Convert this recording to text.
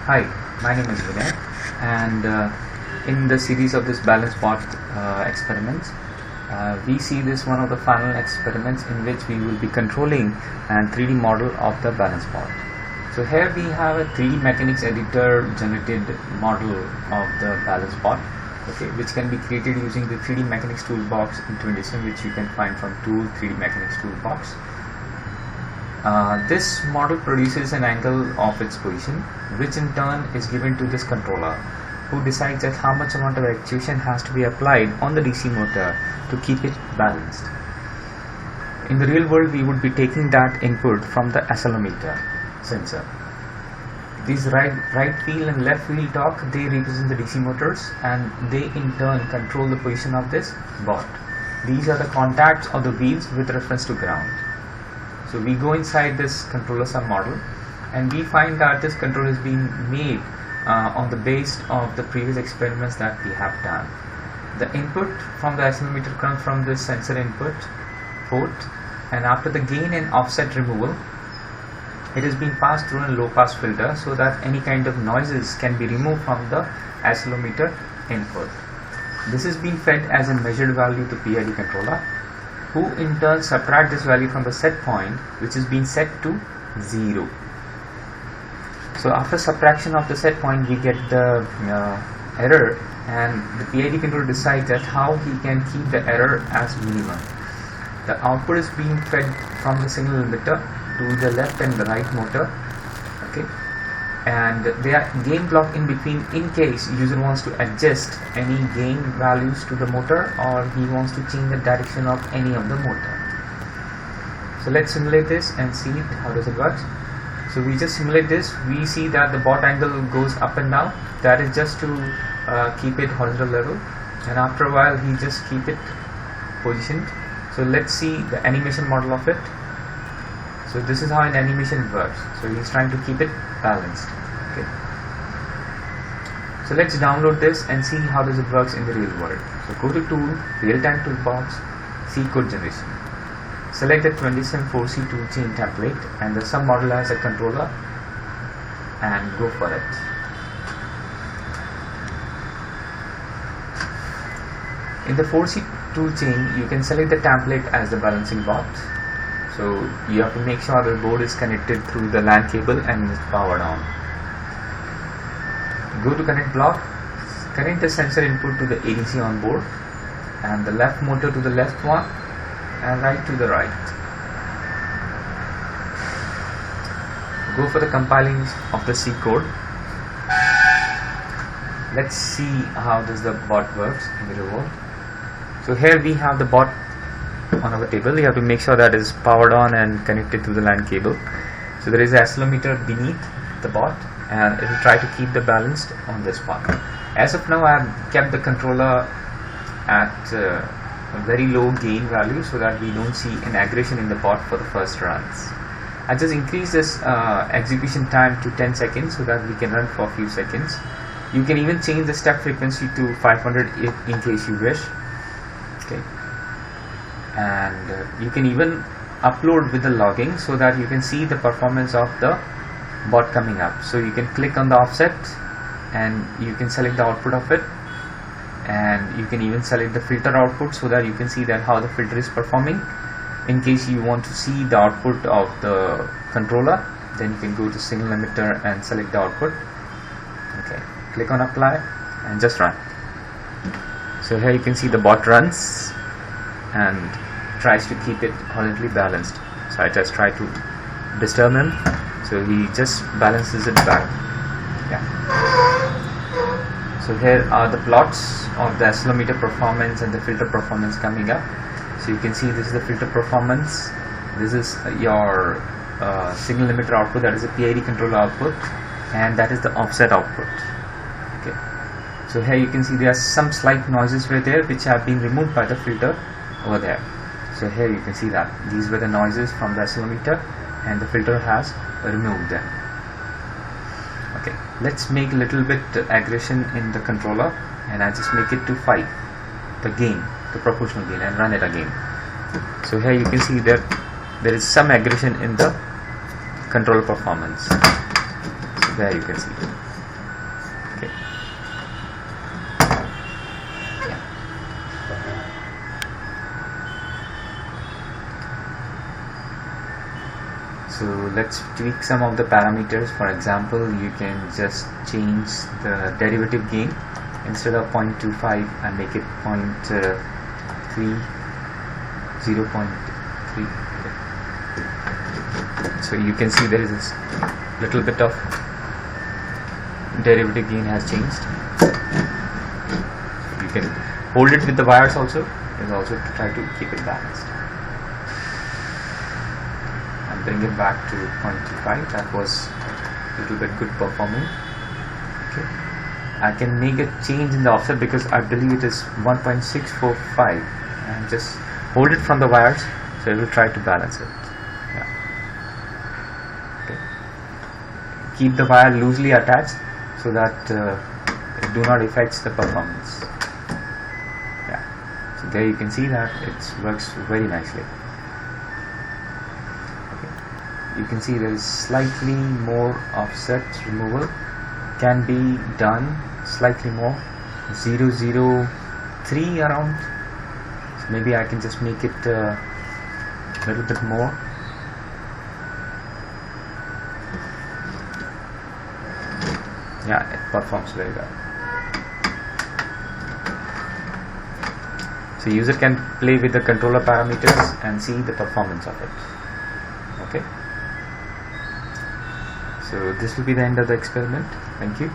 Hi, my name is Vinay, and in the series of this balance board experiments, we see this one of the final experiments in which we will be controlling a 3D model of the balance board. So here we have a 3D mechanics editor generated model of the balance board, okay, which can be created using the 3D mechanics toolbox implementation, which you can find from tool 3D mechanics toolbox. This model produces an angle of its position, which in turn is given to this controller, who decides that how much amount of actuation has to be applied on the DC motor to keep it balanced. In the real world, we would be taking that input from the accelerometer sensor. These right wheel and left wheel torque, they represent the DC motors, and they in turn control the position of this board. These are the contacts of the wheels with reference to ground. So we go inside this controller sub model, and we find that this controller is being made on the base of the previous experiments that we have done. The input from the accelerometer comes from this sensor input port, and after the gain and offset removal, it is being passed through a low pass filter so that any kind of noises can be removed from the accelerometer input. This is being fed as a measured value to PID controller, who in turn subtract this value from the set point, which is being set to 0. So after subtraction of the set point, we get the error, and the PID controller decides that how he can keep the error as minimum. The output is being fed from the signal limiter to the left and the right motor, okay, and there are gain block in between in case user wants to adjust any gain values to the motor, or he wants to change the direction of any of the motor. So let's simulate this and see how does it work. So we just simulate this. We see that the board angle goes up and down. That is just to keep it horizontal level, and after a while he just keep it positioned. So let's see the animation model of it. So this is how an animation works. So he's trying to keep it balanced. Okay. So let's download this and see how does it works in the real world. So go to tool, real-time toolbox, C code generation. Select the 27.4C tool chain template and the sub model as a controller, and go for it. In the 4C tool chain, you can select the template as the balancing board. So you have to make sure the board is connected through the LAN cable and is powered on. Go to connect block, connect the sensor input to the ADC on board, and the left motor to the left one, and right to the right. Go for the compiling of the C code. Let's see how does the board works in the real world. So here we have the board on our table. You have to make sure that it is powered on and connected to the LAN cable. So there is an accelerometer beneath the board, and it will try to keep the balance on this part. As of now, I have kept the controller at a very low gain value so that we don't see an aggression in the board for the first runs. I just increase this execution time to 10 seconds so that we can run for a few seconds. You can even change the step frequency to 500 in case you wish. Okay. And you can even upload with the logging so that you can see the performance of the board coming up. So you can click on the offset and you can select the output of it, and you can even select the filter output so that you can see that how the filter is performing. In case you want to see the output of the controller, then you can go to signal limiter and select the output. Okay, click on apply and just run. So here you can see the bot runs and tries to keep it horizontally balanced. So I just try to disturb him, so he just balances it back. Yeah. So here are the plots of the accelerometer performance and the filter performance coming up. So you can see this is the filter performance. This is your signal limiter output, that is a PID controller output, and that is the offset output. Okay. So here you can see there are some slight noises were there which have been removed by the filter over there. So here you can see that these were the noises from the accelerometer, and the filter has removed them. Okay, let's make a little bit aggression in the controller, and I just make it to 5, the gain, the proportional gain, and run it again. So here you can see that there is some aggression in the controller performance. So there you can see. So let's tweak some of the parameters. For example, you can just change the derivative gain. Instead of 0.25 and make it 0.3, 0.3. So you can see there is this little bit of derivative gain has changed. You can hold it with the wires also, and also to try to keep it balanced. And bring it back to 0.25. That was a little bit good performing. Okay. I can make a change in the offset because I believe it is 1.645, and just hold it from the wires, so it will try to balance it. Yeah. Okay. Keep the wire loosely attached so that it do not affect the performance. Yeah. So there you can see that it works very nicely. Okay. You can see there is slightly more offset removal can be done, slightly more, 0.003 around. So maybe I can just make it a little bit more. Yeah, it performs very well. So user can play with the controller parameters and see the performance of it. Okay. So this will be the end of the experiment. Thank you.